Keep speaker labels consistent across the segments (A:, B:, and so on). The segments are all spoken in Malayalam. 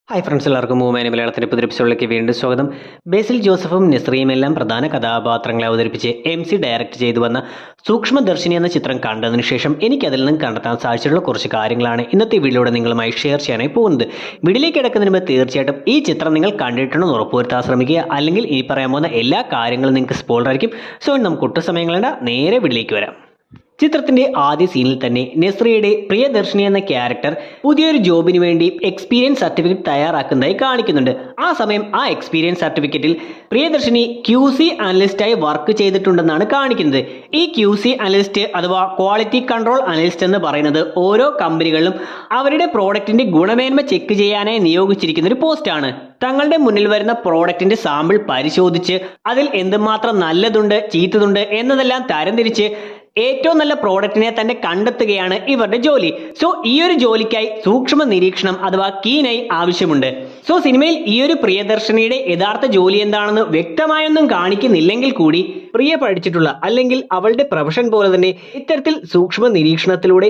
A: ഹായ് ഫ്രണ്ട്സ്, എല്ലാവർക്കും മൂമാനി മലയാളത്തിൻ്റെ പുതിയ എപ്പിസോഡിലേക്ക് വീണ്ടും സ്വാഗതം. ബേസിൽ ജോസഫും നസ്രിയയും എല്ലാം പ്രധാന കഥാപാത്രങ്ങളെ അവതരിപ്പിച്ച് MC ഡയറക്റ്റ് ചെയ്തു വന്ന സൂക്ഷ്മദർശിനി എന്ന ചിത്രം കണ്ടതിന് ശേഷം എനിക്കതിൽ നിന്നും കണ്ടെത്താൻ സാധിച്ചിട്ടുള്ള കുറച്ച് കാര്യങ്ങളാണ് ഇന്നത്തെ വീഡിയോയുടെ നിങ്ങളുമായി ഷെയർ ചെയ്യാനായി പോകുന്നത്. വീഡിയോയിലേക്ക് കിടക്കുന്നതിന് മുമ്പ് തീർച്ചയായിട്ടും ഈ ചിത്രം നിങ്ങൾ കണ്ടിട്ടുണ്ടെന്ന് ഉറപ്പുവരുത്താൻ ശ്രമിക്കുക. അല്ലെങ്കിൽ ഈ പറയാൻ പോകുന്ന എല്ലാ കാര്യങ്ങളും നിങ്ങൾക്ക് സ്പോയിലർ ആയിരിക്കും. സോ നമുക്ക് ഒട്ടും സമയങ്ങളേണ്ട, നേരെ വീഡിയോയിലേക്ക് വരാം. ചിത്രത്തിന്റെ ആദ്യ സീനിൽ തന്നെ നസ്രിയയുടെ പ്രിയദർശിനി എന്ന ക്യാരക്ടർ പുതിയൊരു ജോബിന് വേണ്ടി എക്സ്പീരിയൻസ് സർട്ടിഫിക്കറ്റ് തയ്യാറാക്കുന്നതായി കാണിക്കുന്നുണ്ട്. ആ സമയം ആ എക്സ്പീരിയൻസ് സർട്ടിഫിക്കറ്റിൽ പ്രിയദർശിനി QC അനലിസ്റ്റായി വർക്ക് ചെയ്തിട്ടുണ്ടെന്നാണ് കാണിക്കുന്നത്. ഈ QC അനലിസ്റ്റ് അഥവാ ക്വാളിറ്റി കൺട്രോൾ അനലിസ്റ്റ് എന്ന് പറയുന്നത് ഓരോ കമ്പനികളിലും അവരുടെ പ്രോഡക്റ്റിന്റെ ഗുണമേന്മ ചെക്ക് ചെയ്യാനായി നിയോഗിച്ചിരിക്കുന്ന ഒരു പോസ്റ്റാണ്. തങ്ങളുടെ മുന്നിൽ വരുന്ന പ്രോഡക്റ്റിന്റെ സാമ്പിൾ പരിശോധിച്ച് അതിൽ എന്തുമാത്രം നല്ലതുണ്ട് ചീത്തതുണ്ട് എന്നതെല്ലാം തരംതിരിച്ച് ഏറ്റവും നല്ല പ്രോഡക്റ്റിനെ തന്നെ കണ്ടെത്തുകയാണ് ഇവരുടെ ജോലി. സോ ഈ ഒരു ജോലിക്കായി സൂക്ഷ്മ നിരീക്ഷണം അഥവാ കീൻ ഐ ആവശ്യമുണ്ട്. സോ സിനിമയിൽ ഈ ഒരു പ്രിയദർശിനിയുടെ യഥാർത്ഥ ജോലി എന്താണെന്ന് വ്യക്തമായൊന്നും കാണിക്കുന്നില്ലെങ്കിൽ കൂടി പ്രിയ പഠിച്ചിട്ടുള്ള അല്ലെങ്കിൽ അവളുടെ പ്രൊഫഷൻ പോലെ തന്നെ ഇത്തരത്തിൽ സൂക്ഷ്മ നിരീക്ഷണത്തിലൂടെ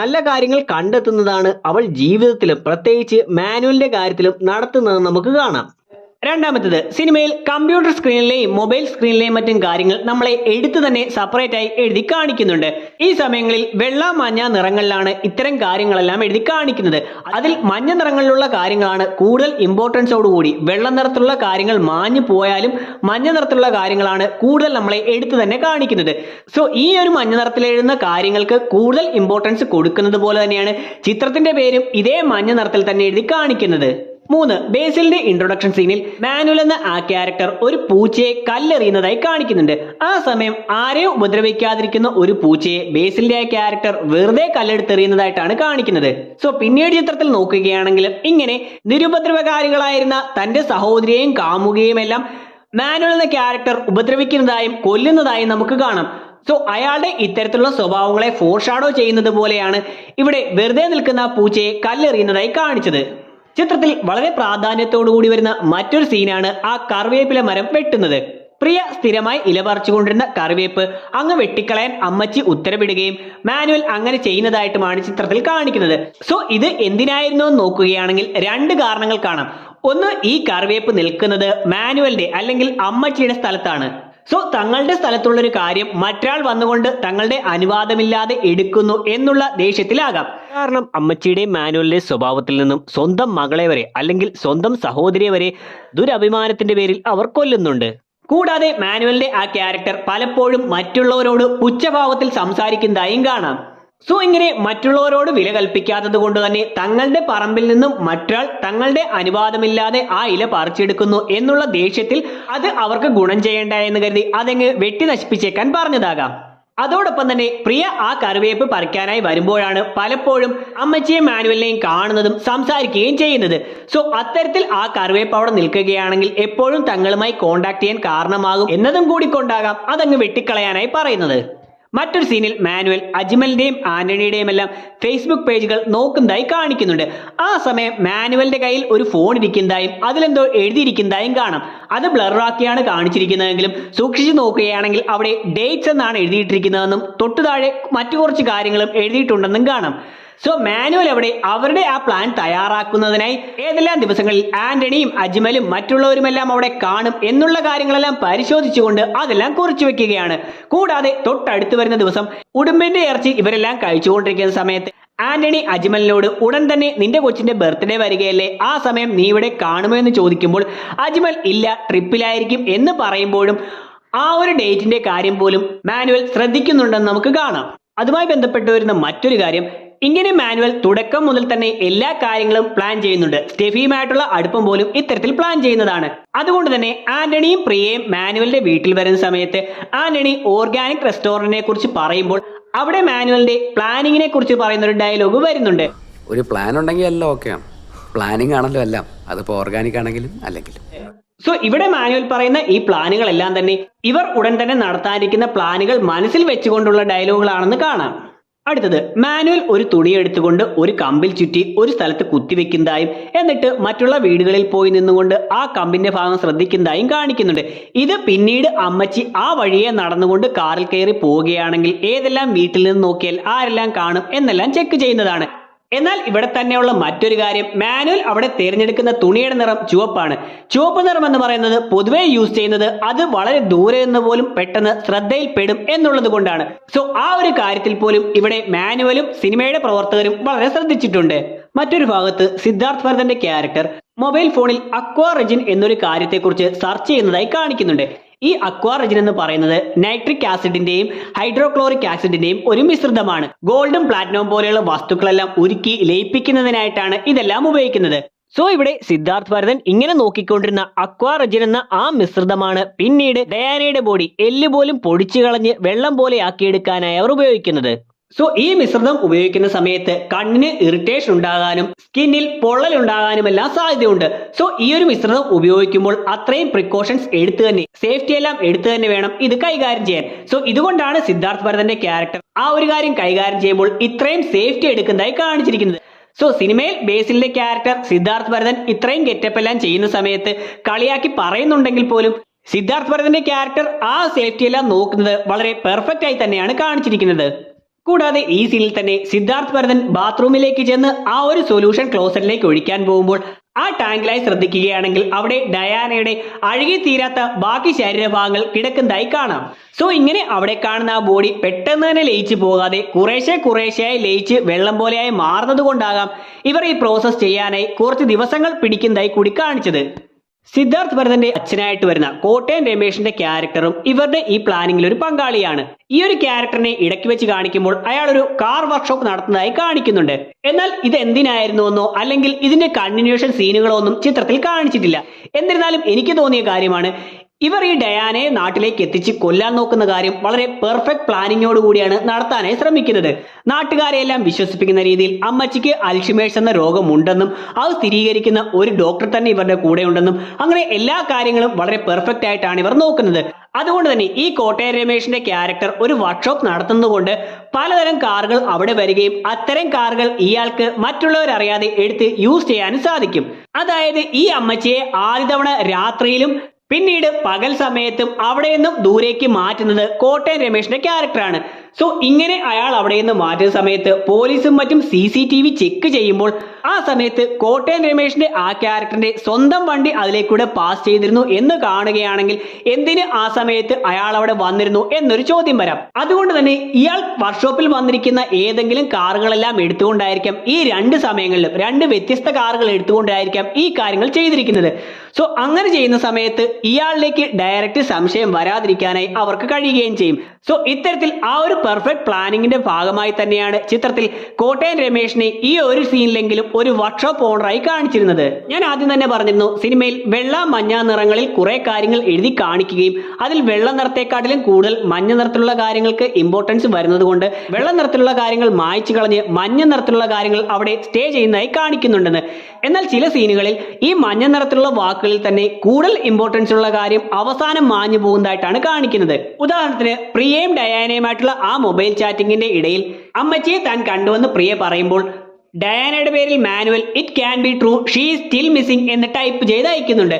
A: നല്ല കാര്യങ്ങൾ കണ്ടെത്തുന്നതാണ് അവൾ ജീവിതത്തിലും പ്രത്യേകിച്ച് മാനുവലിന്റെ കാര്യത്തിലും നടത്തുന്നത് നമുക്ക് കാണാം. രണ്ടാമത്തേത്, സിനിമയിൽ കമ്പ്യൂട്ടർ സ്ക്രീനിലെയും മൊബൈൽ സ്ക്രീനിലെയും മറ്റും കാര്യങ്ങൾ നമ്മളെ എടുത്തു തന്നെ സെപ്പറേറ്റ് ആയി എഴുതി കാണിക്കുന്നുണ്ട്. ഈ സമയങ്ങളിൽ വെള്ള മഞ്ഞ നിറങ്ങളിലാണ് ഇത്തരം കാര്യങ്ങളെല്ലാം എഴുതി കാണിക്കുന്നത്. അതിൽ മഞ്ഞ നിറങ്ങളിലുള്ള കാര്യങ്ങളാണ് കൂടുതൽ ഇമ്പോർട്ടൻസോടുകൂടി, വെള്ള നിറത്തിലുള്ള കാര്യങ്ങൾ മാഞ്ഞു പോയാലും മഞ്ഞ നിറത്തിലുള്ള കാര്യങ്ങളാണ് കൂടുതൽ നമ്മളെ എടുത്തു തന്നെ കാണിക്കുന്നത്. സോ ഈ ഒരു മഞ്ഞ നിറത്തിൽ എഴുതുന്ന കാര്യങ്ങൾക്ക് കൂടുതൽ ഇമ്പോർട്ടൻസ് കൊടുക്കുന്നത് പോലെ തന്നെയാണ് ചിത്രത്തിന്റെ പേരും ഇതേ മഞ്ഞ നിറത്തിൽ തന്നെ എഴുതി കാണിക്കുന്നത്. 3. ബേസിലിന്റെ ഇൻട്രൊഡക്ഷൻ സീനിൽ മാനുവൽ എന്ന ആ ക്യാരക്ടർ ഒരു പൂച്ചയെ കല്ലെറിയുന്നതായി കാണിക്കുന്നുണ്ട്. ആ സമയം ആരെയും ഉപദ്രവിക്കാതിരിക്കുന്ന ഒരു പൂച്ചയെ ബേസിലിന്റെ ആ ക്യാരക്ടർ വെറുതെ കല്ലെടുത്തെറിയുന്നതായിട്ടാണ് കാണിക്കുന്നത്. സോ പിന്നീട് ചിത്രത്തിൽ നോക്കുകയാണെങ്കിൽ ഇങ്ങനെ നിരുപദ്രവകാരികളായിരുന്ന തന്റെ സഹോദരിയെയും കാമുകയും എല്ലാം മാനുവൽ എന്ന ക്യാരക്ടർ ഉപദ്രവിക്കുന്നതായും കൊല്ലുന്നതായും നമുക്ക് കാണാം. സോ അയാളുടെ ഇത്തരത്തിലുള്ള സ്വഭാവങ്ങളെ ഫോർഷാഡോ ചെയ്യുന്നത് പോലെയാണ് ഇവിടെ വെറുതെ നിൽക്കുന്ന പൂച്ചയെ കല്ലെറിയുന്നതായി കാണിച്ചത്. ചിത്രത്തിൽ വളരെ പ്രാധാന്യത്തോടുകൂടി വരുന്ന മറ്റൊരു സീനാണ് ആ കറിവേപ്പില മരം വെട്ടുന്നത്. പ്രിയ സ്ഥിരമായി ഇല പറിച്ചുകൊണ്ടിരുന്ന കറിവേപ്പ് അങ്ങ് വെട്ടിക്കളയാൻ അമ്മച്ചി ഉത്തരവിടുകയും മാനുവൽ അങ്ങനെ ചെയ്യുന്നതായിട്ടുമാണ് ചിത്രത്തിൽ കാണിക്കുന്നത്. സോ ഇത് എന്തിനായിരുന്നു എന്ന് നോക്കുകയാണെങ്കിൽ 2 കാരണങ്ങൾ കാണാം. ഒന്ന്, ഈ കറിവേപ്പ് നിൽക്കുന്നത് മാനുവലിന്റെ അല്ലെങ്കിൽ അമ്മച്ചിയുടെ സ്ഥലത്താണ്. സോ തങ്ങളുടെ സ്ഥലത്തുള്ള ഒരു കാര്യം മറ്റൊരാൾ വന്നുകൊണ്ട് തങ്ങളുടെ അനുവാദമില്ലാതെ എടുക്കുന്നു എന്നുള്ള ദേഷ്യത്തിലാകാം. കാരണം അമ്മച്ചിയുടെയും മാനുവലിന്റെ സ്വഭാവത്തിൽ നിന്നും സ്വന്തം മകളെ വരെ അല്ലെങ്കിൽ സ്വന്തം സഹോദരിയെ വരെ ദുരഭിമാനത്തിന്റെ പേരിൽ അവർ കൊല്ലുന്നുണ്ട്. കൂടാതെ മാനുവലിന്റെ ആ ക്യാരക്ടർ പലപ്പോഴും മറ്റുള്ളവരോട് പുച്ഛഭാവത്തിൽ സംസാരിക്കുന്നതായും കാണാം. സോ ഇങ്ങനെ മറ്റുള്ളവരോട് വില കൽപ്പിക്കാത്തത് കൊണ്ട് തന്നെ തങ്ങളുടെ പറമ്പിൽ നിന്നും മറ്റൊരാൾ തങ്ങളുടെ അനുവാദമില്ലാതെ ആ ഇല പറിച്ചെടുക്കുന്നു എന്നുള്ള ദേഷ്യത്തിൽ അത് അവർക്ക് ഗുണം ചെയ്യേണ്ട എന്ന് കരുതി അതങ്ങ് വെട്ടി നശിപ്പിച്ചേക്കാൻ പറഞ്ഞതാകാം. അതോടൊപ്പം തന്നെ പ്രിയ ആ കറിവേപ്പ് പറിക്കാനായി വരുമ്പോഴാണ് പലപ്പോഴും അമ്മച്ചിയെയും മാനുവലിനെയും കാണുന്നതും സംസാരിക്കുകയും ചെയ്യുന്നത്. സോ അത്തരത്തിൽ ആ കറിവേപ്പ് അവിടെ നിൽക്കുകയാണെങ്കിൽ എപ്പോഴും തങ്ങളുമായി കോണ്ടാക്ട് ചെയ്യാൻ കാരണമാകും എന്നതും കൂടി കൊണ്ടാകാം അതങ്ങ് വെട്ടിക്കളയാനായി പറയുന്നത്. മറ്റൊരു സീനിൽ മാനുവൽ അജ്മലിന്റെയും ആന്റണിയുടെയും എല്ലാം ഫേസ്ബുക്ക് പേജുകൾ നോക്കുന്നതായി കാണിക്കുന്നുണ്ട്. ആ സമയം മാനുവലിന്റെ കയ്യിൽ ഒരു ഫോൺ ഇരിക്കുന്നതായും അതിലെന്തോ എഴുതിയിരിക്കുന്നതായും കാണാം. അത് ബ്ലറാക്കിയാണ് കാണിച്ചിരിക്കുന്നതെങ്കിലും സൂക്ഷിച്ചു നോക്കുകയാണെങ്കിൽ അവിടെ ഡേറ്റ്സ് എന്നാണ് എഴുതിയിട്ടിരിക്കുന്നതെന്നും തൊട്ടു താഴെ മറ്റു കുറച്ച് കാര്യങ്ങളും എഴുതിയിട്ടുണ്ടെന്നും കാണാം. സോ മാനുവൽ അവിടെ അവരുടെ ആ പ്ലാൻ തയ്യാറാക്കുന്നതിനായി ഏതെല്ലാം ദിവസങ്ങളിൽ ആന്റണിയും അജ്മലും മറ്റുള്ളവരുമെല്ലാം അവിടെ കാണും എന്നുള്ള കാര്യങ്ങളെല്ലാം പരിശോധിച്ചുകൊണ്ട് അതെല്ലാം കുറിച്ചു വെക്കുകയാണ്. കൂടാതെ തൊട്ടടുത്ത് വരുന്ന ദിവസം ഉടുമ്പിന്റെ ഇറച്ചി ഇവരെല്ലാം കഴിച്ചുകൊണ്ടിരിക്കുന്ന സമയത്ത് ആന്റണി അജ്മലിനോട് ഉടൻ തന്നെ നിന്റെ കൊച്ചിന്റെ ബർത്ത്ഡേ വരികയല്ലേ, ആ സമയം നീ ഇവിടെ കാണുമോ എന്ന് ചോദിക്കുമ്പോൾ അജ്മൽ ഇല്ല, ട്രിപ്പിലായിരിക്കും എന്ന് പറയുമ്പോഴും ആ ഒരു ഡേറ്റിന്റെ കാര്യം പോലും മാനുവൽ ശ്രദ്ധിക്കുന്നുണ്ടെന്ന് നമുക്ക് കാണാം. അതുമായി ബന്ധപ്പെട്ട് വരുന്ന മറ്റൊരു കാര്യം, ഇങ്ങനെ മാനുവൽ തുടക്കം മുതൽ തന്നെ എല്ലാ കാര്യങ്ങളും പ്ലാൻ ചെയ്യുന്നുണ്ട്. സ്റ്റെഫിയുമായിട്ടുള്ള അടുപ്പം പോലും ഇത്തരത്തിൽ പ്ലാൻ ചെയ്യുന്നതാണ്. അതുകൊണ്ട് തന്നെ ആന്റണിയും പ്രിയയും മാനുവലിന്റെ വീട്ടിൽ വരുന്ന സമയത്ത് ആന്റണി ഓർഗാനിക് റെസ്റ്റോറന്റിനെ കുറിച്ച് പറയുമ്പോൾ അവിടെ മാനുവലിന്റെ പ്ലാനിങ്ങിനെ കുറിച്ച് പറയുന്ന ഒരു ഡയലോഗ് വരുന്നുണ്ട്.
B: ഒരു പ്ലാൻ ഉണ്ടെങ്കിൽ എല്ലാം ഓക്കെയാണ്, പ്ലാനിങ് ആണല്ലോ എല്ലാം, അതിപ്പോ ഓർഗാനിക് ആണെങ്കിലും അല്ലെങ്കിലും.
A: സോ ഇവിടെ മാനുവൽ പറയുന്ന ഈ പ്ലാനുകളെല്ലാം തന്നെ ഇവർ ഉടൻ തന്നെ നടത്താനിരിക്കുന്ന പ്ലാനുകൾ മനസ്സിൽ വെച്ചുകൊണ്ടുള്ള ഡയലോഗുകളാണെന്ന് കാണാം. അടുത്തത്, മാനുവൽ ഒരു തുണി എടുത്തുകൊണ്ട് ഒരു കമ്പിൽ ചുറ്റി ഒരു സ്ഥലത്ത് കുത്തിവെക്കുന്നതായും എന്നിട്ട് മറ്റുള്ള വീടുകളിൽ പോയി നിന്നുകൊണ്ട് ആ കമ്പിന്റെ ഭാഗം ശ്രദ്ധിക്കുന്നതായും കാണിക്കുന്നുണ്ട്. ഇത് പിന്നീട് അമ്മച്ചി ആ വഴിയെ നടന്നുകൊണ്ട് കാറിൽ കയറി പോവുകയാണെങ്കിൽ ഏതെല്ലാം വീട്ടിൽ നിന്ന് നോക്കിയാൽ ആരെല്ലാം കാണും എന്നെല്ലാം ചെക്ക് ചെയ്യുന്നതാണ്. എന്നാൽ ഇവിടെ തന്നെയുള്ള മറ്റൊരു കാര്യം, മാനുവൽ അവിടെ തിരഞ്ഞെടുക്കുന്ന തുണിയുടെ നിറം ചുവപ്പാണ്. ചുവപ്പ് നിറം എന്ന് പറയുന്നത് പൊതുവെ യൂസ് ചെയ്യുന്നത് അത് വളരെ ദൂരെ നിന്ന് പോലും പെട്ടെന്ന് ശ്രദ്ധയിൽപ്പെടും എന്നുള്ളത് കൊണ്ടാണ്. സോ ആ ഒരു കാര്യത്തിൽ പോലും ഇവിടെ മാനുവലും സിനിമയുടെ പ്രവർത്തകരും വളരെ ശ്രദ്ധിച്ചിട്ടുണ്ട്. മറ്റൊരു ഭാഗത്ത് സിദ്ധാർത്ഥ് ഭരതന്റെ ക്യാരക്ടർ മൊബൈൽ ഫോണിൽ അക്വാ റെജിൻ എന്നൊരു കാര്യത്തെക്കുറിച്ച് സെർച്ച് ചെയ്യുന്നതായി കാണിക്കുന്നുണ്ട്. ഈ അക്വാ റെജിൻ എന്ന് പറയുന്നത് നൈട്രിക് ആസിഡിന്റെയും ഹൈഡ്രോക്ലോറിക് ആസിഡിന്റെയും ഒരു മിശ്രിതമാണ്. ഗോൾഡും പ്ലാറ്റിനവും പോലെയുള്ള വസ്തുക്കളെല്ലാം ഉരുക്കി ലയിപ്പിക്കുന്നതിനായിട്ടാണ് ഇതെല്ലാം ഉപയോഗിക്കുന്നത്. സോ ഇവിടെ സിദ്ധാർത്ഥ് ഭരതൻ ഇങ്ങനെ നോക്കിക്കൊണ്ടിരുന്ന അക്വാ റെജിൻ എന്ന ആ മിശ്രിതമാണ് പിന്നീട് ഡയാനയുടെ ബോഡി എല്ല് പോലും പൊടിച്ചു കളഞ്ഞ് വെള്ളം പോലെ ആക്കിയെടുക്കാനായി അവർ ഉപയോഗിക്കുന്നത്. സോ ഈ മിശ്രിതം ഉപയോഗിക്കുന്ന സമയത്ത് കണ്ണിന് ഇറിറ്റേഷൻ ഉണ്ടാകാനും സ്കിന്നിൽ പൊള്ളൽ ഉണ്ടാകാനും എല്ലാം സാധ്യതയുണ്ട്. സോ ഈ ഒരു മിശ്രിതം ഉപയോഗിക്കുമ്പോൾ അത്രയും പ്രിക്കോഷൻസ് എടുത്തു തന്നെ, സേഫ്റ്റി എല്ലാം എടുത്തു തന്നെ വേണം ഇത് കൈകാര്യം ചെയ്യാൻ. സോ ഇതുകൊണ്ടാണ് സിദ്ധാർത്ഥ് ഭരതന്റെ ക്യാരക്ടർ ആ ഒരു കാര്യം കൈകാര്യം ചെയ്യുമ്പോൾ ഇത്രയും സേഫ്റ്റി എടുക്കുന്നതായി കാണിച്ചിരിക്കുന്നത്. സോ സിനിമയിൽ ബേസിലിന്റെ ക്യാരക്ടർ സിദ്ധാർത്ഥ് ഭരതൻ ഇത്രയും ഗെറ്റപ്പ് എല്ലാം ചെയ്യുന്ന സമയത്ത് കളിയാക്കി പറയുന്നുണ്ടെങ്കിൽ പോലും സിദ്ധാർത്ഥ് ഭരതന്റെ ക്യാരക്ടർ ആ സേഫ്റ്റി എല്ലാം നോക്കുന്നത് വളരെ പെർഫെക്റ്റ് ആയി തന്നെയാണ് കാണിച്ചിരിക്കുന്നത്. കൂടാതെ ഈ സീനിൽ തന്നെ സിദ്ധാർത്ഥ് ഭരതൻ ബാത്റൂമിലേക്ക് ചെന്ന് ആ ഒരു സൊല്യൂഷൻ ക്ലോസറ്റിലേക്ക് ഒഴിക്കാൻ പോകുമ്പോൾ ആ ടാങ്കിലായി ശ്രദ്ധിക്കുകയാണെങ്കിൽ അവിടെ ഡയാനയുടെ അഴുകി തീരാത്ത ബാക്കി ശരീരഭാഗങ്ങൾ കിടക്കുന്നതായി കാണാം. സോ ഇങ്ങനെ അവിടെ കാണുന്ന ആ ബോഡി പെട്ടെന്ന് തന്നെ ലയിച്ചു പോകാതെ കുറേശ്ശെയായി ലയിച്ച് വെള്ളം പോലെയായി മാറുന്നത് കൊണ്ടാകാം ഇവർ ഈ പ്രോസസ് ചെയ്യാനായി കുറച്ച് ദിവസങ്ങൾ പിടിക്കുന്നതായി കൂടി കാണിച്ചത്. സിദ്ധാർത്ഥ് ഭരതന്റെ അച്ഛനായിട്ട് വരുന്ന കോട്ടയം രമേഷിന്റെ ക്യാരക്ടറും ഇവരുടെ ഈ പ്ലാനിങ്ങിൽ ഒരു പങ്കാളിയാണ്. ഈ ഒരു ക്യാരക്ടറിനെ ഇടയ്ക്ക് വെച്ച് കാണിക്കുമ്പോൾ അയാൾ ഒരു കാർ വർക്ക്ഷോപ്പ് നടത്തുന്നതായി കാണിക്കുന്നുണ്ട്. എന്നാൽ ഇത് എന്തിനായിരുന്നുവെന്നോ അല്ലെങ്കിൽ ഇതിന്റെ കണ്ടിന്യൂഷൻ സീനുകളോ ഒന്നും ചിത്രത്തിൽ കാണിച്ചിട്ടില്ല. എന്നിരുന്നാലും എനിക്ക് തോന്നിയ കാര്യമാണ്, ഇവർ ഈ ഡയാനയെ നാട്ടിലേക്ക് എത്തിച്ച് കൊല്ലാൻ നോക്കുന്ന കാര്യം വളരെ പെർഫെക്റ്റ് പ്ലാനിങ്ങോട് കൂടിയാണ് നടത്താനായി ശ്രമിക്കുന്നത്. നാട്ടുകാരെയെല്ലാം വിശ്വസിപ്പിക്കുന്ന രീതിയിൽ അമ്മച്ചിക്ക് അൽഷിമേഴ്സ് എന്ന രോഗമുണ്ടെന്നും അത് സ്ഥിരീകരിക്കുന്ന ഒരു ഡോക്ടർ തന്നെ ഇവരുടെ കൂടെ ഉണ്ടെന്നും അങ്ങനെ എല്ലാ കാര്യങ്ങളും വളരെ പെർഫെക്റ്റ് ആയിട്ടാണ് ഇവർ നോക്കുന്നത്. അതുകൊണ്ട് തന്നെ ഈ കോട്ടയം രമേഷിന്റെ ക്യാരക്ടർ ഒരു വർക്ക്ഷോപ്പ് നടത്തുന്നതുകൊണ്ട് പലതരം കാറുകൾ അവിടെ വരികയും അത്തരം കാറുകൾ ഇയാൾക്ക് മറ്റുള്ളവരറിയാതെ എടുത്ത് യൂസ് ചെയ്യാനും സാധിക്കും. അതായത് ഈ അമ്മച്ചിയെ ആദ്യ തവണ രാത്രിയിലും പിന്നീട് പകൽ സമയത്തും അവിടെ നിന്നും ദൂരേക്ക് മാറ്റുന്നത് കോട്ടയം രമേഷിന്റെ ക്യാരക്ടറാണ്. സോ ഇങ്ങനെ അയാൾ അവിടെ നിന്ന് മാറ്റുന്ന സമയത്ത് പോലീസും മറ്റും CCTV ചെക്ക് ചെയ്യുമ്പോൾ ആ സമയത്ത് കോട്ടയം രമേഷിന്റെ ആ ക്യാരക്ടറിന്റെ സ്വന്തം വണ്ടി അതിലേക്കൂടെ പാസ് ചെയ്തിരുന്നു എന്ന് കാണുകയാണെങ്കിൽ എന്തിന് ആ സമയത്ത് അയാൾ അവിടെ വന്നിരുന്നു എന്നൊരു ചോദ്യം വരാം. അതുകൊണ്ട് തന്നെ ഇയാൾ വർക്ക്ഷോപ്പിൽ വന്നിരിക്കുന്ന ഏതെങ്കിലും കാറുകളെല്ലാം എടുത്തുകൊണ്ടായിരിക്കാം ഈ രണ്ട് സമയങ്ങളിലും രണ്ട് വ്യത്യസ്ത കാറുകൾ എടുത്തുകൊണ്ടായിരിക്കാം ഈ കാര്യങ്ങൾ ചെയ്തിരിക്കുന്നത്. സോ അങ്ങനെ ചെയ്യുന്ന സമയത്ത് ഇയാളിലേക്ക് ഡയറക്റ്റ് സംശയം വരാതിരിക്കാനായി അവർക്ക് കഴിയുകയും ചെയ്യും. സോ ഇത്തരത്തിൽ ആ ഒരു പെർഫെക്റ്റ് പ്ലാനിങ്ങിന്റെ ഭാഗമായി തന്നെയാണ് ചിത്രത്തിൽ കോട്ടയം രമേഷിനെ ഈ ഒരു സീനിലെങ്കിലും ഒരു വർക്ക്ഷോപ്പ് ഓണറായി കാണിച്ചിരുന്നത്. ഞാൻ ആദ്യം തന്നെ പറഞ്ഞിരുന്നു, സിനിമയിൽ വെള്ള മഞ്ഞ നിറങ്ങളിൽ കുറെ കാര്യങ്ങൾ എഴുതി കാണിക്കുകയും അതിൽ വെള്ള നിറത്തെക്കാട്ടിലും കൂടുതൽ മഞ്ഞ നിറത്തിലുള്ള കാര്യങ്ങൾക്ക് ഇമ്പോർട്ടൻസ് വരുന്നത് കൊണ്ട് വെള്ള നിറത്തിലുള്ള കാര്യങ്ങൾ മായ്ച്ചു കളഞ്ഞ് മഞ്ഞ നിറത്തിലുള്ള കാര്യങ്ങൾ അവിടെ സ്റ്റേ ചെയ്യുന്നതായി കാണിക്കുന്നുണ്ടെന്ന്. എന്നാൽ ചില സീനുകളിൽ ഈ മഞ്ഞ നിറത്തിലുള്ള വാക്കുകളിൽ തന്നെ കൂടുതൽ ഇമ്പോർട്ടൻസ് ഉള്ള കാര്യം അവസാനം മാഞ്ഞു പോകുന്നതായിട്ടാണ് കാണിക്കുന്നത്. ഉദാഹരണത്തിന് പ്രിയയും ഡയാനയുമായിട്ടുള്ള ആ മൊബൈൽ ചാറ്റിംഗിന്റെ ഇടയിൽ അമ്മച്ചിയെ താൻ കണ്ടുവെന്ന് പ്രിയ പറയുമ്പോൾ ഡയാനയുടെ പേരിൽ Manuel it can be true she is still missing എന്ന് ടൈപ്പ് ചെയ്ത് അയക്കുന്നുണ്ട്.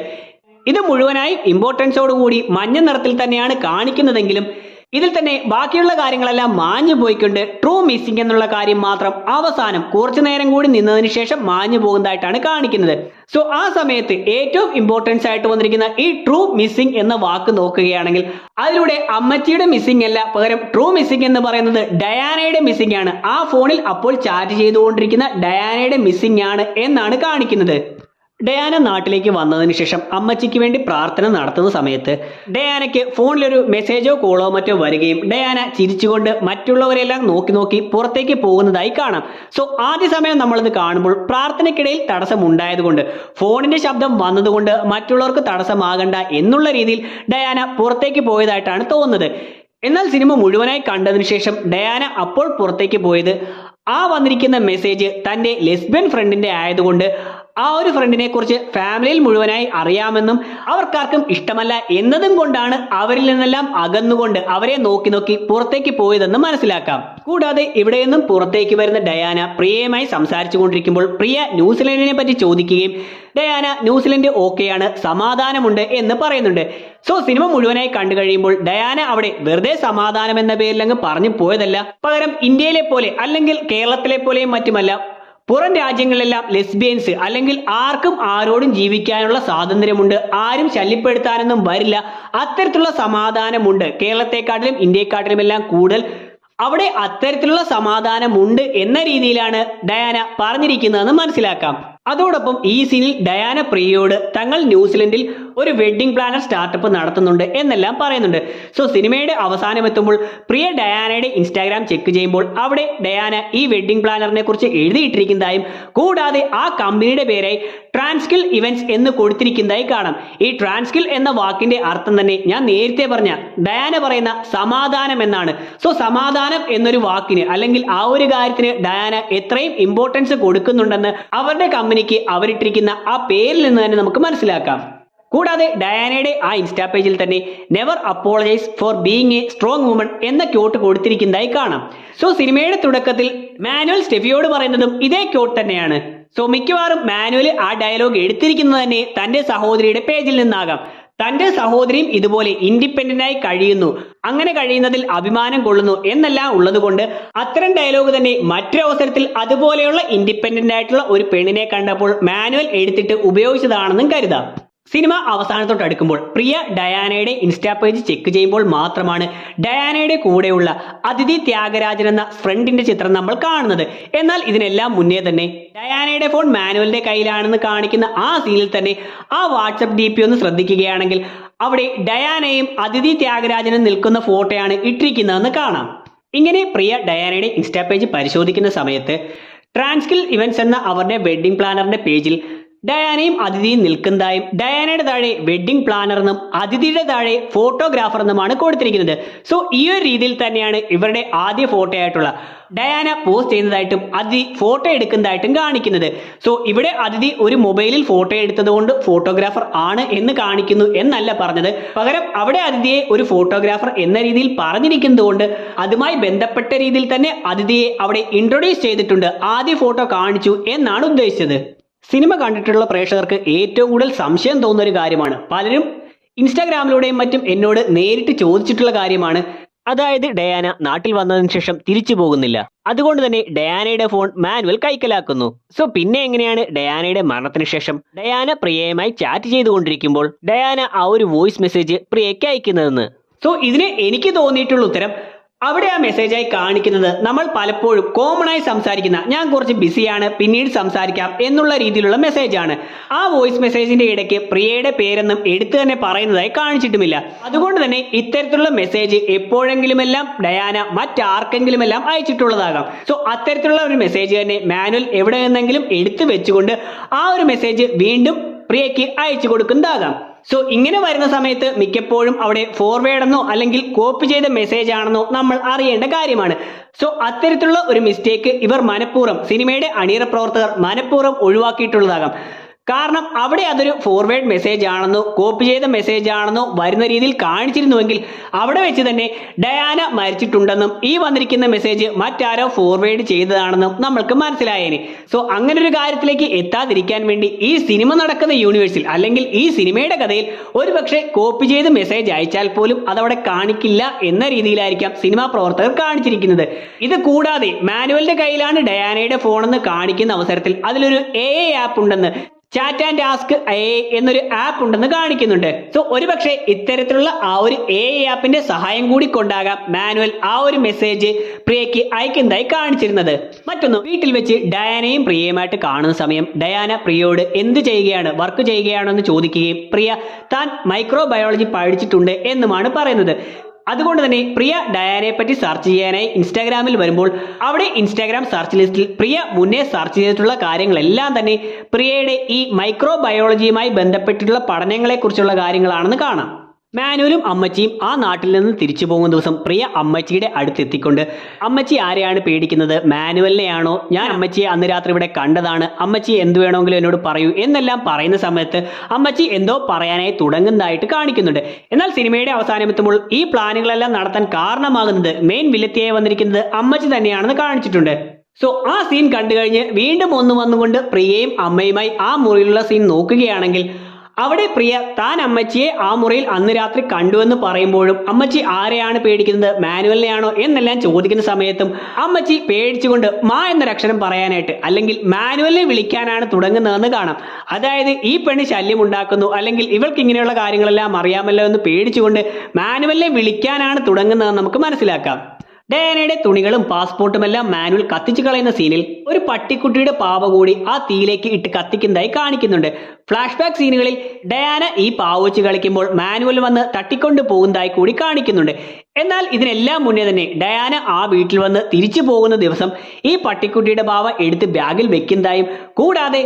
A: ഇത് മുഴുവനായും ഇമ്പോർട്ടൻസോട് കൂടി മഞ്ഞ നിറത്തിൽ തന്നെയാണ് കാണിക്കുന്നതെങ്കിലും ഇതിൽ തന്നെ ബാക്കിയുള്ള കാര്യങ്ങളെല്ലാം മാഞ്ഞു പോയിക്കൊണ്ട് ട്രൂ മിസ്സിംഗ് എന്നുള്ള കാര്യം മാത്രം അവസാനം കുറച്ചു നേരം കൂടി നിന്നതിന് ശേഷം മാഞ്ഞു പോകുന്നതായിട്ടാണ് കാണിക്കുന്നത്. സോ ആ സമയത്ത് ഏറ്റവും ഇമ്പോർട്ടൻസ് ആയിട്ട് വന്നിരിക്കുന്ന ഈ ട്രൂ മിസ്സിംഗ് എന്ന വാക്ക് നോക്കുകയാണെങ്കിൽ അതിലൂടെ അമ്മച്ചിയുടെ മിസ്സിംഗ് അല്ല, പകരം ട്രൂ മിസ്സിംഗ് എന്ന് പറയുന്നത് ഡയാനയുടെ മിസ്സിംഗ് ആണ്. ആ ഫോണിൽ അപ്പോൾ ചാറ്റ് ചെയ്തുകൊണ്ടിരിക്കുന്ന ഡയാനയുടെ മിസ്സിംഗ് ആണ് എന്നാണ് കാണിക്കുന്നത്. ഡയാന നാട്ടിലേക്ക് വന്നതിന് ശേഷം അമ്മച്ചിക്ക് വേണ്ടി പ്രാർത്ഥന നടത്തുന്ന സമയത്ത് ഡയാനയ്ക്ക് ഫോണിലൊരു മെസ്സേജോ കോളോ മറ്റോ വരികയും ഡയാന ചിരിച്ചുകൊണ്ട് മറ്റുള്ളവരെല്ലാം നോക്കി പുറത്തേക്ക് പോകുന്നതായി കാണാം. സോ ആദ്യ സമയം നമ്മളിത് കാണുമ്പോൾ പ്രാർത്ഥനയ്ക്കിടയിൽ തടസ്സമുണ്ടായതുകൊണ്ട് ഫോണിന്റെ ശബ്ദം വന്നതുകൊണ്ട് മറ്റുള്ളവർക്ക് തടസ്സമാകണ്ട എന്നുള്ള രീതിയിൽ ഡയാന പുറത്തേക്ക് പോയതായിട്ടാണ് തോന്നുന്നത്. എന്നാൽ സിനിമ മുഴുവനായി കണ്ടതിന് ശേഷം ഡയാന അപ്പോൾ പുറത്തേക്ക് പോയത് ആ വന്നിരിക്കുന്ന മെസ്സേജ് തന്റെ ലെസ്ബിയൻ ഫ്രണ്ടിന്റെ ആയതുകൊണ്ട് ആ ഒരു ഫ്രണ്ടിനെ കുറിച്ച് ഫാമിലിയിൽ മുഴുവനായി അറിയാമെന്നും അവർക്കാർക്കും ഇഷ്ടമല്ല എന്നതും കൊണ്ടാണ് അവരിൽ നിന്നെല്ലാം അകന്നുകൊണ്ട് അവരെ നോക്കി പുറത്തേക്ക് പോയതെന്ന് മനസ്സിലാക്കാം. കൂടാതെ ഇവിടെ നിന്നും പുറത്തേക്ക് വരുന്ന ഡയാന പ്രിയയുമായി സംസാരിച്ചു കൊണ്ടിരിക്കുമ്പോൾ പ്രിയ ന്യൂസിലൻഡിനെ പറ്റി ചോദിക്കുകയും ഡയാന ന്യൂസിലൻഡ് ഓക്കെയാണ്, സമാധാനമുണ്ട് എന്ന് പറയുന്നുണ്ട്. സോ സിനിമ മുഴുവനായി കണ്ടു കഴിയുമ്പോൾ ഡയാന അവിടെ വെറുതെ സമാധാനം എന്ന പേരിൽ അങ്ങ് പറഞ്ഞു പോയതല്ല, പകരം ഇന്ത്യയിലെ പോലെ അല്ലെങ്കിൽ കേരളത്തിലെ പോലെയും മറ്റുമല്ല പുറം രാജ്യങ്ങളിലെല്ലാം ലെസ്ബിയൻസ് അല്ലെങ്കിൽ ആർക്കും ആരോടും ജീവിക്കാനുള്ള സ്വാതന്ത്ര്യമുണ്ട്, ആരും ശല്യപ്പെടുത്താനൊന്നും വരില്ല, അത്തരത്തിലുള്ള സമാധാനമുണ്ട്. കേരളത്തെക്കാട്ടിലും ഇന്ത്യയെക്കാട്ടിലും എല്ലാം കൂടുതൽ അവിടെ അത്തരത്തിലുള്ള സമാധാനമുണ്ട് എന്ന രീതിയിലാണ് ഡയാന പറഞ്ഞിരിക്കുന്നതെന്ന് മനസ്സിലാക്കാം. അതോടൊപ്പം ഈ സീനിൽ ഡയാന പ്രിയയോട് തങ്ങൾ ന്യൂസിലൻഡിൽ ഒരു വെഡ്ഡിംഗ് പ്ലാനർ സ്റ്റാർട്ടപ്പ് നടത്തുന്നുണ്ട് എന്നെല്ലാം പറയുന്നുണ്ട്. സോ സിനിമയുടെ അവസാനം എത്തുമ്പോൾ പ്രിയ ഡയാനയുടെ ഇൻസ്റ്റാഗ്രാം ചെക്ക് ചെയ്യുമ്പോൾ അവിടെ ഡയാന ഈ വെഡ്ഡിംഗ് പ്ലാനറിനെ കുറിച്ച് എഴുതിയിട്ടിരിക്കുന്നതായും കൂടാതെ ആ കമ്പനിയുടെ പേരായി ട്രാൻസ്കിൽ ഇവന്റ്സ് എന്ന് കൊടുത്തിരിക്കുന്നതായി കാണാം. ഈ ട്രാൻസ്കിൽ എന്ന വാക്കിന്റെ അർത്ഥം തന്നെ ഞാൻ നേരത്തെ പറഞ്ഞ ഡയാന പറയുന്ന സമാധാനം എന്നാണ്. സോ സമാധാനം എന്നൊരു വാക്കിന് അല്ലെങ്കിൽ ആ ഒരു കാര്യത്തിന് ഡയാന എത്രയും ഇമ്പോർട്ടൻസ് കൊടുക്കുന്നുണ്ടെന്ന് അവരുടെ കമ്പനിക്ക് അവരിട്ടിരിക്കുന്ന ആ പേരിൽ നിന്ന് തന്നെ നമുക്ക് മനസ്സിലാക്കാം. കൂടാതെ ഡയാനയുടെ ആ ഇൻസ്റ്റാ പേജിൽ തന്നെ never apologise for being A strong woman എന്ന ക്യോട്ട് കൊടുത്തിരിക്കുന്നതായി കാണാം. സോ സിനിമയുടെ തുടക്കത്തിൽ മാനുവൽ സ്റ്റെഫിയോട് പറയുന്നതും ഇതേ ക്യോട്ട് തന്നെയാണ്. സോ മിക്കവാറും മാനുവൽ ആ ഡയലോഗ് എടുത്തിരിക്കുന്നത് തന്നെ തന്റെ സഹോദരിയുടെ പേജിൽ നിന്നാകാം. തന്റെ സഹോദരിയും ഇതുപോലെ ഇൻഡിപെൻഡന്റ് ആയി കഴിയുന്നു, അങ്ങനെ കഴിയുന്നതിൽ അഭിമാനം കൊള്ളുന്നു എന്നെല്ലാം ഉള്ളതുകൊണ്ട് അത്തരം ഡയലോഗ് തന്നെ മറ്റൊരവസരത്തിൽ അതുപോലെയുള്ള ഇൻഡിപെൻഡന്റ് ആയിട്ടുള്ള ഒരു പെണ്ണിനെ കണ്ടപ്പോൾ മാനുവൽ എടുത്തിട്ട് ഉപയോഗിച്ചതാണെന്നും കരുതാം. സിനിമ അവസാനത്തോട്ട് അടുക്കുമ്പോൾ പ്രിയ ഡയാനയുടെ ഇൻസ്റ്റാ പേജ് ചെക്ക് ചെയ്യുമ്പോൾ മാത്രമാണ് ഡയാനയുടെ കൂടെയുള്ള അതിഥി ത്യാഗരാജൻ എന്ന ഫ്രണ്ടിന്റെ ചിത്രം നമ്മൾ കാണുന്നത്. എന്നാൽ ഇതിനെല്ലാം മുന്നേ തന്നെ ഡയാനയുടെ ഫോൺ മാനുവലിന്റെ കയ്യിലാണെന്ന് കാണിക്കുന്ന ആ സീനിൽ തന്നെ ആ വാട്സപ്പ് DP ഒന്ന് ശ്രദ്ധിക്കുകയാണെങ്കിൽ അവിടെ ഡയാനയും അതിഥി ത്യാഗരാജനും നിൽക്കുന്ന ഫോട്ടോയാണ് ഇട്ടിരിക്കുന്നതെന്ന് കാണാം. ഇങ്ങനെ പ്രിയ ഡയാനയുടെ ഇൻസ്റ്റാ പേജ് പരിശോധിക്കുന്ന സമയത്ത് ട്രാൻസ്കിൽ ഇവന്റ്സ് എന്ന അവരുടെ വെഡ്ഡിംഗ് പ്ലാനറിന്റെ പേജിൽ ഡയാനയും അതിഥിയും നിൽക്കുന്നതായും ഡയാനയുടെ താഴെ വെഡ്ഡിംഗ് പ്ലാനർ എന്നും അതിഥിയുടെ താഴെ ഫോട്ടോഗ്രാഫർ എന്നുമാണ് കൊടുത്തിരിക്കുന്നത്. സോ ഈ ഒരു രീതിയിൽ തന്നെയാണ് ഇവരുടെ ആദ്യ ഫോട്ടോ ആയിട്ടുള്ള ഡയാന പോസ്റ്റ് ചെയ്യുന്നതായിട്ടും അതിഥി ഫോട്ടോ എടുക്കുന്നതായിട്ടും കാണിക്കുന്നത്. സോ ഇവിടെ അതിഥി ഒരു മൊബൈലിൽ ഫോട്ടോ എടുത്തത് കൊണ്ട് ഫോട്ടോഗ്രാഫർ ആണ് എന്ന് കാണിക്കുന്നു എന്നല്ല പറഞ്ഞത്. പകരം അവിടെ അതിഥിയെ ഒരു ഫോട്ടോഗ്രാഫർ എന്ന രീതിയിൽ പറഞ്ഞിരിക്കുന്നത് കൊണ്ട് അതുമായി ബന്ധപ്പെട്ട രീതിയിൽ തന്നെ അതിഥിയെ അവിടെ ഇൻട്രൊഡ്യൂസ് ചെയ്തിട്ടുണ്ട്, ആദ്യ ഫോട്ടോ കാണിച്ചു എന്നാണ് ഉദ്ദേശിച്ചത്. സിനിമ കണ്ടിട്ടുള്ള പ്രേക്ഷകർക്ക് ഏറ്റവും കൂടുതൽ സംശയം തോന്നുന്ന ഒരു കാര്യമാണ്, പലരും ഇൻസ്റ്റാഗ്രാമിലൂടെയും മറ്റും എന്നോട് നേരിട്ട് ചോദിച്ചിട്ടുള്ള കാര്യമാണ്. അതായത് ഡയാന നാട്ടിൽ വന്നതിന് ശേഷം തിരിച്ചു പോകുന്നില്ല, അതുകൊണ്ട് തന്നെ ഡയാനയുടെ ഫോൺ മാനുവൽ കൈക്കലാക്കുന്നു. സോ പിന്നെ എങ്ങനെയാണ് ഡയാനയുടെ മരണത്തിന് ശേഷം ഡയാന പ്രിയയുമായി ചാറ്റ് ചെയ്തുകൊണ്ടിരിക്കുമ്പോൾ ഡയാന ആ ഒരു വോയിസ് മെസ്സേജ് പ്രിയയ്ക്ക് അയക്കുന്നതെന്ന്. സോ ഇതിന് എനിക്ക് തോന്നിയിട്ടുള്ള ഉത്തരം അവിടെ ആ മെസ്സേജായി കാണിക്കുന്നത് നമ്മൾ പലപ്പോഴും കോമൺ ആയി സംസാരിക്കുന്ന ഞാൻ കുറച്ച് ബിസിയാണ് പിന്നീട് സംസാരിക്കാം എന്നുള്ള രീതിയിലുള്ള മെസ്സേജാണ്. ആ വോയിസ് മെസ്സേജിന്റെ ഇടയ്ക്ക് പ്രിയയുടെ പേരൊന്നും എടുത്തു തന്നെ പറയുന്നതായി കാണിച്ചിട്ടുമില്ല. അതുകൊണ്ട് തന്നെ ഇത്തരത്തിലുള്ള മെസ്സേജ് എപ്പോഴെങ്കിലുമെല്ലാം ഡയാന മറ്റാർക്കെങ്കിലുമെല്ലാം അയച്ചിട്ടുള്ളതാകാം. സോ അത്തരത്തിലുള്ള ഒരു മെസ്സേജ് തന്നെ മാനുവൽ എവിടെ നിന്നെങ്കിലും എടുത്തു വെച്ചുകൊണ്ട് ആ ഒരു മെസ്സേജ് വീണ്ടും പ്രിയയ്ക്ക് അയച്ചു കൊടുക്കുന്നതാകാം. സോ ഇങ്ങനെ വരുന്ന സമയത്ത് മിക്കപ്പോഴും അവിടെ ഫോർവേഡ് എന്നോ അല്ലെങ്കിൽ കോപ്പി ചെയ്ത മെസ്സേജ് ആണെന്നോ നമ്മൾ അറിയേണ്ട കാര്യമാണ്. സോ അത്തരത്തിലുള്ള ഒരു മിസ്റ്റേക്ക് ഇവർ മനഃപൂർവ്വം സിനിമയുടെ അണിയറ പ്രവർത്തകർ മനഃപൂർവ്വം ഒഴിവാക്കിയിട്ടുള്ളതാകാം. കാരണം അവിടെ അതൊരു ഫോർവേഡ് മെസ്സേജ് ആണെന്നോ കോപ്പി ചെയ്ത മെസ്സേജ് ആണെന്നോ വരുന്ന രീതിയിൽ കാണിച്ചിരുന്നുവെങ്കിൽ അവിടെ വെച്ച് തന്നെ ഡയാന മരിച്ചിട്ടുണ്ടെന്നും ഈ വന്നിരിക്കുന്ന മെസ്സേജ് മറ്റാരോ ഫോർവേഡ് ചെയ്തതാണെന്നും നമ്മൾക്ക് മനസ്സിലായേനെ. സോ അങ്ങനെ ഒരു കാര്യത്തിലേക്ക് എത്താതിരിക്കാൻ വേണ്ടി ഈ സിനിമ നടക്കുന്ന യൂണിവേഴ്സിൽ അല്ലെങ്കിൽ ഈ സിനിമയുടെ കഥയിൽ ഒരുപക്ഷെ കോപ്പി ചെയ്ത് മെസ്സേജ് അയച്ചാൽ പോലും അതവിടെ കാണിക്കില്ല എന്ന രീതിയിലായിരിക്കാം സിനിമാ പ്രവർത്തകർ കാണിച്ചിരിക്കുന്നത്. ഇത് കൂടാതെ മാനുവലിന്റെ കയ്യിലാണ് ഡയാനയുടെ ഫോണെന്ന് കാണിക്കുന്ന അവസരത്തിൽ അതിലൊരു AI ആപ്പ് ഉണ്ടെന്ന്, ചാറ്റ് ആൻഡ് ടാസ്ക് AI എന്നൊരു ആപ്പ് ഉണ്ടെന്ന് കാണിക്കുന്നുണ്ട്. സോ ഒരുപക്ഷെ ഇത്തരത്തിലുള്ള ആ ഒരു AI ആപ്പിന്റെ സഹായം കൂടി കൊണ്ടാകാം മാനുവൽ ആ ഒരു മെസ്സേജ് പ്രിയയ്ക്ക് അയക്കുന്നതായി കാണിച്ചിരുന്നത്. മറ്റൊന്ന്, വീട്ടിൽ വെച്ച് ഡയാനയും പ്രിയയുമായിട്ട് കാണുന്ന സമയം ഡയാന പ്രിയയോട് എന്ത് ചെയ്യുകയാണ്, വർക്ക് ചെയ്യുകയാണോ എന്ന് ചോദിക്കുകയും പ്രിയ താൻ മൈക്രോബയോളജി പഠിച്ചിട്ടുണ്ട് എന്നുമാണ് പറയുന്നത്. അതുകൊണ്ട് തന്നെ പ്രിയ ഡയാനയെ പറ്റി സെർച്ച് ചെയ്യാനായി ഇൻസ്റ്റാഗ്രാമിൽ വരുമ്പോൾ അവിടെ ഇൻസ്റ്റാഗ്രാം സെർച്ച് ലിസ്റ്റിൽ പ്രിയ മുന്നേ സെർച്ച് ചെയ്തിട്ടുള്ള കാര്യങ്ങളെല്ലാം തന്നെ പ്രിയയുടെ ഈ മൈക്രോബയോളജിയുമായി ബന്ധപ്പെട്ടിട്ടുള്ള പഠനങ്ങളെക്കുറിച്ചുള്ള കാര്യങ്ങളാണെന്ന് കാണാം. മാനുവലും അമ്മച്ചിയും ആ നാട്ടിൽ നിന്ന് തിരിച്ചു പോകുന്ന ദിവസം പ്രിയ അമ്മച്ചിയുടെ അടുത്തെത്തിക്കൊണ്ട് അമ്മച്ചി ആരെയാണ് പേടിക്കുന്നത്, മാനുവലിനെയാണോ, ഞാൻ അമ്മച്ചിയെ അന്ന് രാത്രി ഇവിടെ കണ്ടതാണ്, അമ്മച്ചി എന്ത് വേണമെങ്കിലും എന്നോട് പറയൂ എന്നെല്ലാം പറയുന്ന സമയത്ത് അമ്മച്ചി എന്തോ പറയാനായി തുടങ്ങുന്നതായിട്ട് കാണിക്കുന്നുണ്ട്. എന്നാൽ സിനിമയുടെ അവസാനം എത്തുമ്പോൾ ഈ പ്ലാനുകളെല്ലാം നടത്താൻ കാരണമാകുന്നത് മെയിൻ വില്ലത്തിയായി വന്നിരിക്കുന്നത് അമ്മച്ചി തന്നെയാണെന്ന് കാണിച്ചിട്ടുണ്ട്. സോ ആ സീൻ കണ്ടു കഴിഞ്ഞ് വീണ്ടും ഒന്ന് വന്നുകൊണ്ട് പ്രിയയും അമ്മയുമായി ആ മുറിയിലുള്ള സീൻ നോക്കുകയാണെങ്കിൽ അവിടെ പ്രിയ താൻ അമ്മച്ചിയെ ആ മുറിയിൽ അന്ന് രാത്രി കണ്ടുവെന്ന് പറയുമ്പോഴും അമ്മച്ചി ആരെയാണ് പേടിക്കുന്നത്, മാനുവലിനെയാണോ എന്നെല്ലാം ചോദിക്കുന്ന സമയത്തും അമ്മച്ചി പേടിച്ചുകൊണ്ട് മാ എന്നൊരക്ഷരം പറയാനായിട്ട് അല്ലെങ്കിൽ മാനുവലിനെ വിളിക്കാനാണ് തുടങ്ങുന്നതെന്ന് കാണാം. അതായത് ഈ പെണ്ണ് ശല്യം ഉണ്ടാക്കുന്നു അല്ലെങ്കിൽ ഇവൾക്ക് ഇങ്ങനെയുള്ള കാര്യങ്ങളെല്ലാം അറിയാമല്ലോ എന്ന് പേടിച്ചുകൊണ്ട് മാനുവലിനെ വിളിക്കാനാണ് തുടങ്ങുന്നതെന്ന് നമുക്ക് മനസ്സിലാക്കാം. ഡയാനയുടെ തുണികളും പാസ്പോർട്ടും എല്ലാം മാനുവൽ കത്തിച്ചു കളയുന്ന സീനിൽ ഒരു പട്ടിക്കുട്ടിയുടെ പാവ കൂടി ആ തീയിലേക്ക് ഇട്ട് കത്തിക്കുന്നതായി കാണിക്കുന്നുണ്ട്. ഫ്ലാഷ് ബാക്ക് സീനുകളിൽ ഡയാന ഈ പാവ വെച്ച് കളിക്കുമ്പോൾ മാനുവൽ വന്ന് തട്ടിക്കൊണ്ട് പോകുന്നതായി കൂടി കാണിക്കുന്നുണ്ട്. എന്നാൽ ഇതിനെല്ലാം മുന്നേ തന്നെ ഡയാന ആ വീട്ടിൽ വന്ന് തിരിച്ചു പോകുന്ന ദിവസം ഈ പട്ടിക്കുട്ടിയുടെ പാവ എടുത്ത് ബാഗിൽ വെക്കുന്നതായും കൂടാതെ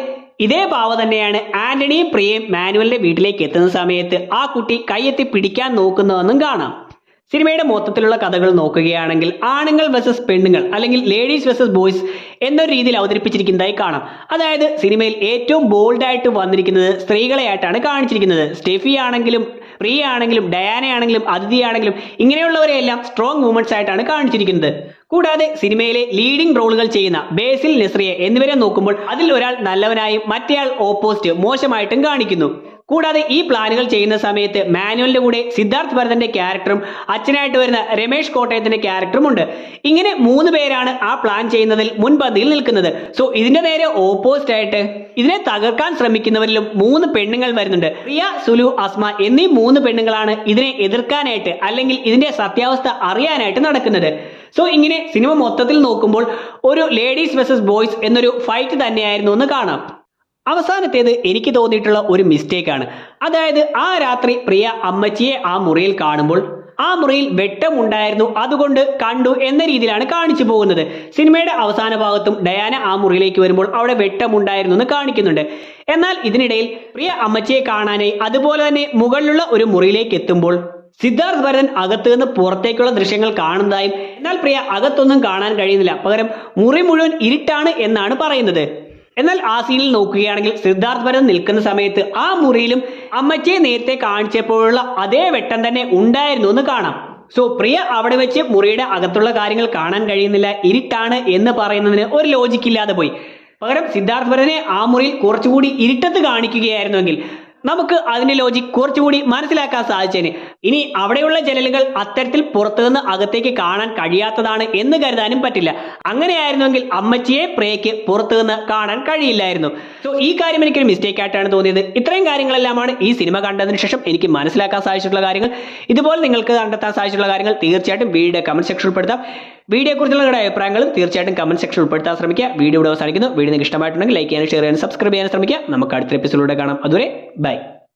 A: ഇതേ പാവ തന്നെയാണ് ആന്റണിയും പ്രിയയും മാനുവലിന്റെ വീട്ടിലേക്ക് എത്തുന്ന സമയത്ത് ആ കുട്ടി കയ്യെത്തി പിടിക്കാൻ നോക്കുന്നതെന്നും കാണാം. സിനിമയുടെ മൊത്തത്തിലുള്ള കഥകൾ നോക്കുകയാണെങ്കിൽ ആണുങ്ങൾ വേഴ്സസ് പെണ്ണുങ്ങൾ അല്ലെങ്കിൽ ലേഡീസ് വേഴ്സസ് ബോയ്സ് എന്നൊരു രീതിയിൽ അവതരിപ്പിച്ചിരിക്കുന്നതായി കാണാം. അതായത് സിനിമയിൽ ഏറ്റവും ബോൾഡായിട്ട് വന്നിരിക്കുന്നത് സ്ത്രീകളെയായിട്ടാണ് കാണിച്ചിരിക്കുന്നത്. സ്റ്റെഫി ആണെങ്കിലും പ്രിയ ആണെങ്കിലും ഡയാന ആണെങ്കിലും അതിഥി ആണെങ്കിലും ഇങ്ങനെയുള്ളവരെയെല്ലാം സ്ട്രോങ് വുമൻസ് ആയിട്ടാണ് കാണിച്ചിരിക്കുന്നത്. കൂടാതെ സിനിമയിലെ ലീഡിംഗ് റോളുകൾ ചെയ്യുന്ന ബേസിൽ, നസ്രിയ എന്നിവരെ നോക്കുമ്പോൾ അതിൽ ഒരാൾ നല്ലവനായും മറ്റേയാൾ ഓപ്പോസിറ്റ് മോശമായിട്ടും കാണിക്കുന്നു. കൂടാതെ ഈ പ്ലാനുകൾ ചെയ്യുന്ന സമയത്ത് മാനുവലിന്റെ കൂടെ സിദ്ധാർത്ഥ് ഭരതന്റെ ക്യാരക്ടറും അച്ഛനായിട്ട് വരുന്ന രമേഷ് കോട്ടയത്തിന്റെ ക്യാരക്ടറും ഉണ്ട്. ഇങ്ങനെ 3 പേരാണ് ആ പ്ലാൻ ചെയ്യുന്നതിൽ മുൻപന്തിയിൽ നിൽക്കുന്നത്. സോ ഇതിന്റെ നേരെ ഓപ്പോസിറ്റ് ആയിട്ട് ഇതിനെ തകർക്കാൻ ശ്രമിക്കുന്നവരിലും 3 പെണ്ണുങ്ങൾ വരുന്നുണ്ട്. പ്രിയ, സുലു, അസ്മ എന്നീ 3 പെണ്ണുങ്ങളാണ് ഇതിനെ എതിർക്കാനായിട്ട് അല്ലെങ്കിൽ ഇതിന്റെ സത്യാവസ്ഥ അറിയാനായിട്ട് നടക്കുന്നത്. സോ ഇങ്ങനെ സിനിമ മൊത്തത്തിൽ നോക്കുമ്പോൾ ഒരു ലേഡീസ് വേഴ്സസ് ബോയ്സ് എന്നൊരു ഫൈറ്റ് തന്നെയായിരുന്നു എന്ന് കാണാം. അവസാനത്തേത് എനിക്ക് തോന്നിയിട്ടുള്ള ഒരു മിസ്റ്റേക്കാണ്. അതായത് ആ രാത്രി പ്രിയ അമ്മച്ചിയെ ആ മുറിയിൽ കാണുമ്പോൾ ആ മുറിയിൽ വെട്ടമുണ്ടായിരുന്നു, അതുകൊണ്ട് കണ്ടു എന്ന രീതിയിലാണ് കാണിച്ചു പോകുന്നത്. സിനിമയുടെ അവസാന ഭാഗത്തും ഡയാന ആ മുറിയിലേക്ക് വരുമ്പോൾ അവിടെ വെട്ടമുണ്ടായിരുന്നു എന്ന് കാണിക്കുന്നുണ്ട്. എന്നാൽ ഇതിനിടയിൽ പ്രിയ അമ്മച്ചിയെ കാണാനായി അതുപോലെ തന്നെ മുകളിലുള്ള ഒരു മുറിയിലേക്ക് എത്തുമ്പോൾ സിദ്ധാർത്ഥ് ഭരതൻ അകത്ത് നിന്ന് പുറത്തേക്കുള്ള ദൃശ്യങ്ങൾ കാണുന്നതായും എന്നാൽ പ്രിയ അകത്തൊന്നും കാണാൻ കഴിയുന്നില്ല, പകരം മുറി മുഴുവൻ ഇരുട്ടാണ് എന്നാണ് പറയുന്നത്. എന്നാൽ ആ സീനിൽ നോക്കുകയാണെങ്കിൽ സിദ്ധാർത്ഥ് ഭരതൻ നിൽക്കുന്ന സമയത്ത് ആ മുറിയിലും അമ്മച്ചിയെ നേരത്തെ കാണിച്ചപ്പോഴുള്ള അതേ വെട്ടം തന്നെ ഉണ്ടായിരുന്നു എന്ന് കാണാം. സോ പ്രിയ അവിടെ വെച്ച് മുറിയുടെ അകത്തുള്ള കാര്യങ്ങൾ കാണാൻ കഴിയുന്നില്ല, ഇരുട്ടാണ് എന്ന് പറയുന്നതിന് ഒരു ലോജിക്ക് ഇല്ലാതെ പോയി. പകരം സിദ്ധാർത്ഥ് ഭരതനെ ആ മുറിയിൽ കുറച്ചുകൂടി ഇരുട്ടത്ത് കാണിക്കുകയായിരുന്നുവെങ്കിൽ നമുക്ക് അതിന്റെ ലോജിക് കുറച്ചുകൂടി മനസ്സിലാക്കാൻ സാധിച്ചേനെ. ഇനി അവിടെയുള്ള ജനലുകൾ അത്തരത്തിൽ പുറത്തുനിന്ന് അകത്തേക്ക് കാണാൻ കഴിയാത്തതാണ് എന്ന് കരുതാനും പറ്റില്ല. അങ്ങനെയായിരുന്നുവെങ്കിൽ അമ്മച്ചിയെ പ്രിയയ്ക്ക് പുറത്തുനിന്ന് കാണാൻ കഴിയില്ലായിരുന്നു. സോ ഈ കാര്യം എനിക്കൊരു മിസ്റ്റേക്ക് ആയിട്ടാണ് തോന്നിയത്. ഇത്രയും കാര്യങ്ങളെല്ലാമാണ് ഈ സിനിമ കണ്ടതിന് ശേഷം എനിക്ക് മനസ്സിലാക്കാൻ സാധിച്ചിട്ടുള്ള കാര്യങ്ങൾ. ഇതുപോലെ നിങ്ങൾക്ക് കണ്ടെത്താൻ സാധിച്ചിട്ടുള്ള കാര്യങ്ങൾ തീർച്ചയായിട്ടും വീഡിയോ കമന്റ് സെക്ഷൻ ഉൾപ്പെടുത്താം. വീഡിയോയെക്കുറിച്ചുള്ള നിങ്ങളുടെ അഭിപ്രായങ്ങളും തീർച്ചയായിട്ടും കമന്റ് സെക്ഷൻ ഉൾപ്പെടുത്താൻ ശ്രമിക്കുക. വീഡിയോ ഇവിടെ അവസാനിക്കുന്നു. വീഡിയോ നിങ്ങൾക്ക് ഇഷ്ടമായിട്ടുണ്ടെങ്കിൽ ലൈക്ക് ചെയ്യാനും ഷെയർ ചെയ്യാനും സബ്സ്ക്രൈബ് ചെയ്യാനും ശ്രമിക്കുക. നമുക്ക് അടുത്ത എപ്പിസോഡിലൂടെ കാണാം. അതുവരെ ബൈ.